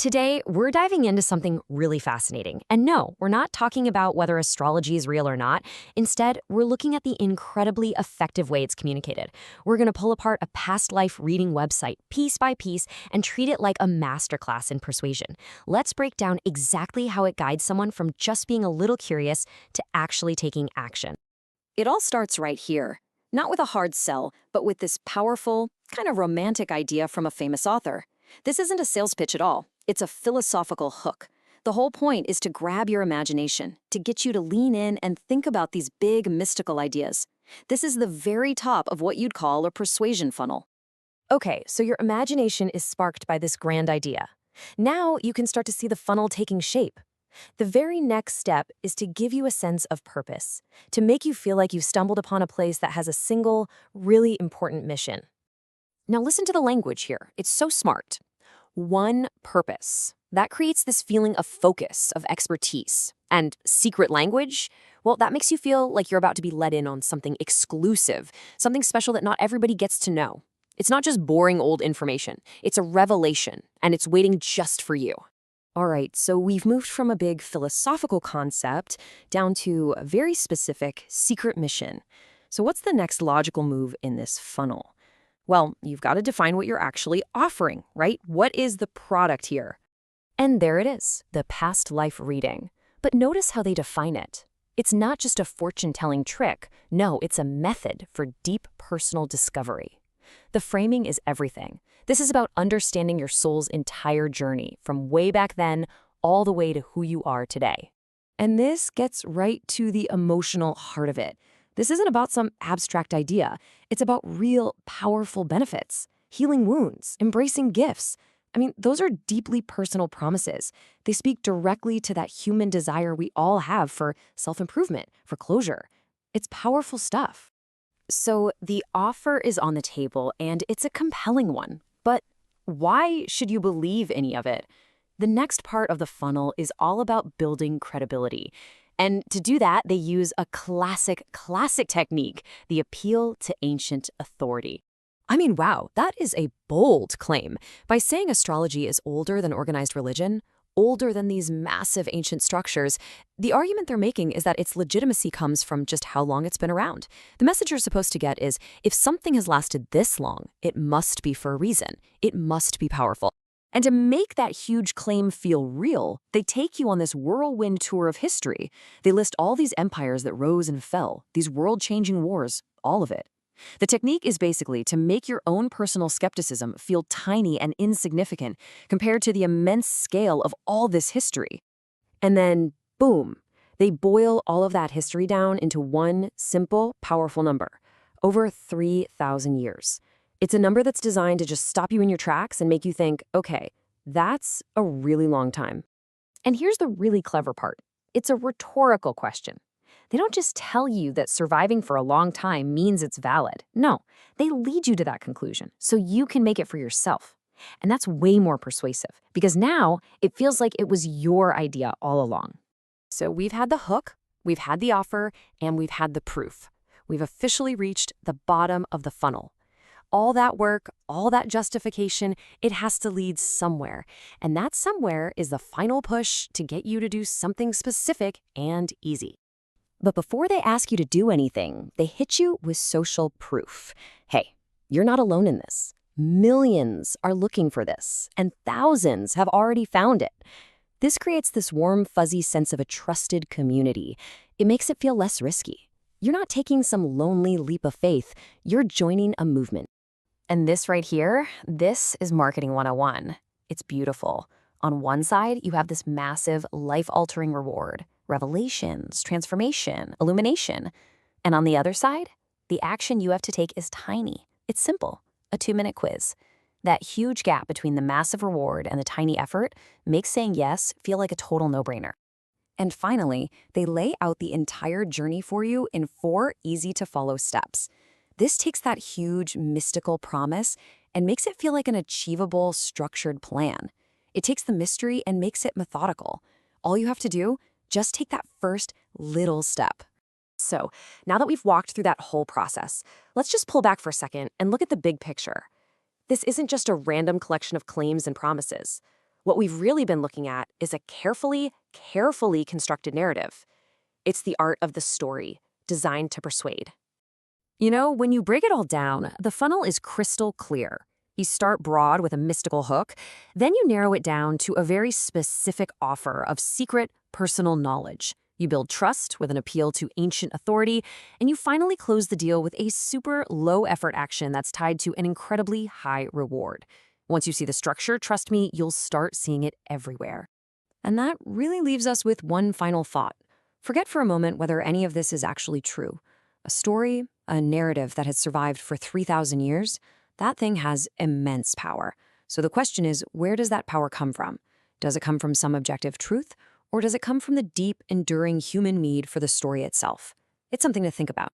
Today, we're diving into something really fascinating. And no, we're not talking about whether astrology is real or not. Instead, we're looking at the incredibly effective way it's communicated. We're going to pull apart a past life reading website piece by piece and treat it like a masterclass in persuasion. Let's break down exactly how it guides someone from just being a little curious to actually taking action. It all starts right here, not with a hard sell, but with this powerful, kind of romantic idea from a famous author. This isn't a sales pitch at all. It's a philosophical hook. The whole point is to grab your imagination, to get you to lean in and think about these big mystical ideas. This is the very top of what you'd call a persuasion funnel. Okay, so your imagination is sparked by this grand idea. Now you can start to see the funnel taking shape. The very next step is to give you a sense of purpose, to make you feel like you've stumbled upon a place that has a single, really important mission. Now listen to the language here. It's so smart. One purpose. That creates this feeling of focus, of expertise. And secret language? Well, that makes you feel like you're about to be let in on something exclusive, something special that not everybody gets to know. It's not just boring old information. It's a revelation, and it's waiting just for you. All right, so we've moved from a big philosophical concept down to a very specific secret mission. So what's the next logical move in this funnel? Well, you've got to define what you're actually offering, right? What is the product here? And there it is, the past life reading. But notice how they define it. It's not just a fortune-telling trick. No, it's a method for deep personal discovery. The framing is everything. This is about understanding your soul's entire journey, from way back then all the way to who you are today. And this gets right to the emotional heart of it. This isn't about some abstract idea. It's about real, powerful benefits, healing wounds, embracing gifts. I mean, those are deeply personal promises. They speak directly to that human desire we all have for self-improvement, for closure. It's powerful stuff. So the offer is on the table, and it's a compelling one. But why should you believe any of it? The next part of the funnel is all about building credibility. And to do that, they use a classic technique, the appeal to ancient authority. I mean, wow, that is a bold claim. By saying astrology is older than organized religion, older than these massive ancient structures, the argument they're making is that its legitimacy comes from just how long it's been around. The message you're supposed to get is, if something has lasted this long, it must be for a reason. It must be powerful. And to make that huge claim feel real, they take you on this whirlwind tour of history. They list all these empires that rose and fell, these world-changing wars, all of it. The technique is basically to make your own personal skepticism feel tiny and insignificant compared to the immense scale of all this history. And then, boom, they boil all of that history down into one simple, powerful number, over 3,000 years. It's a number that's designed to just stop you in your tracks and make you think, okay, that's a really long time. And here's the really clever part. It's a rhetorical question. They don't just tell you that surviving for a long time means it's valid. No, they lead you to that conclusion so you can make it for yourself. And that's way more persuasive because now it feels like it was your idea all along. So we've had the hook, we've had the offer, and we've had the proof. We've officially reached the bottom of the funnel. All that work, all that justification, it has to lead somewhere. And that somewhere is the final push to get you to do something specific and easy. But before they ask you to do anything, they hit you with social proof. Hey, you're not alone in this. Millions are looking for this, and thousands have already found it. This creates this warm, fuzzy sense of a trusted community. It makes it feel less risky. You're not taking some lonely leap of faith. You're joining a movement. And this right here, this is Marketing 101. It's beautiful. On one side, you have this massive, life-altering reward, revelations, transformation, illumination. And on the other side, the action you have to take is tiny. It's simple, a 2-minute quiz. That huge gap between the massive reward and the tiny effort makes saying yes feel like a total no-brainer. And finally, they lay out the entire journey for you in 4 easy-to-follow steps. This takes that huge, mystical promise and makes it feel like an achievable, structured plan. It takes the mystery and makes it methodical. All you have to do, just take that first little step. So, now that we've walked through that whole process, let's just pull back for a second and look at the big picture. This isn't just a random collection of claims and promises. What we've really been looking at is a carefully constructed narrative. It's the art of the story, designed to persuade. You know, when you break it all down, the funnel is crystal clear. You start broad with a mystical hook, then you narrow it down to a very specific offer of secret, personal knowledge. You build trust with an appeal to ancient authority, and you finally close the deal with a super low-effort action that's tied to an incredibly high reward. Once you see the structure, trust me, you'll start seeing it everywhere. And that really leaves us with one final thought. Forget for a moment whether any of this is actually true. A story, a narrative that has survived for 3,000 years, that thing has immense power. So the question is, where does that power come from? Does it come from some objective truth, or does it come from the deep, enduring human need for the story itself? It's something to think about.